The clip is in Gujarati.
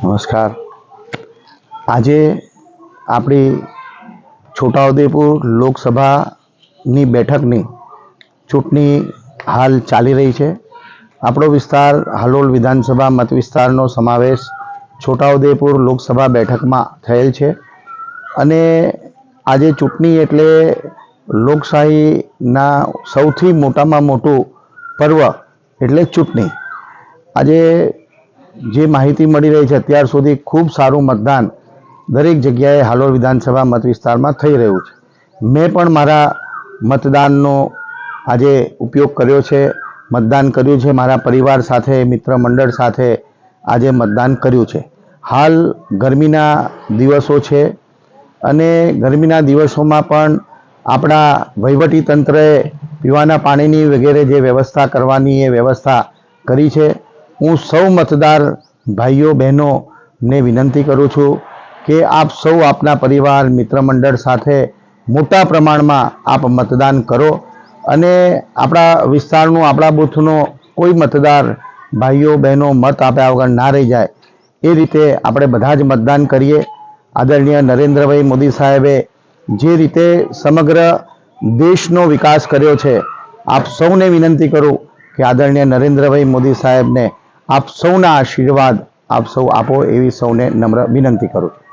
નમસ્કાર. આજે આપણી છોટાઉદેપુર લોકસભાની બેઠકની ચૂંટણી હાલ ચાલી રહી છે. આપણો વિસ્તાર હાલોલ વિધાનસભા મત વિસ્તારનો સમાવેશ છોટાઉદેપુર લોકસભા બેઠકમાં થયેલ છે અને આજે ચૂંટણી એટલે લોકશાહીના સૌથી મોટામાં મોટું પર્વ એટલે ચૂંટણી. આજે જે માહિતી મળી રહી છે અત્યાર સુધી ખૂબ સારું મતદાન દરેક જગ્યાએ હાલોલ વિધાનસભા મત વિસ્તારમાં થઈ રહ્યું છે. મેં પણ મારા મતદાનનો આજે ઉપયોગ કર્યો છે, મતદાન કર્યું છે. મારા પરિવાર સાથે, મિત્ર મંડળ સાથે આજે મતદાન કર્યું છે. હાલ ગરમીના દિવસો છે અને ગરમીના દિવસોમાં પણ આપણા વહીવટી તંત્રએ પીવાના પાણીની વગેરે જે વ્યવસ્થા કરવાની એ વ્યવસ્થા કરી છે. હું સૌ મતદાર ભાઈઓ બહેનોને વિનંતી કરું છું કે આપ સૌ આપના પરિવાર મિત્ર મંડળ સાથે મોટા પ્રમાણમાં આપ મતદાન કરો અને આપણા વિસ્તારનું, આપણા બૂથનો કોઈ મતદાર ભાઈઓ બહેનો મત આપ્યા વગર ના રહી જાય એ રીતે આપણે બધા જ મતદાન કરીએ. આદરણીય નરેન્દ્રભાઈ મોદી સાહેબે જે રીતે સમગ્ર દેશનો વિકાસ કર્યો છે, આપ સૌને વિનંતી કરું કે આદરણીય નરેન્દ્રભાઈ મોદી સાહેબને આપ સૌના આશીર્વાદ આપ સૌ આપો એવી સૌને નમ્ર વિનંતી કરું છું.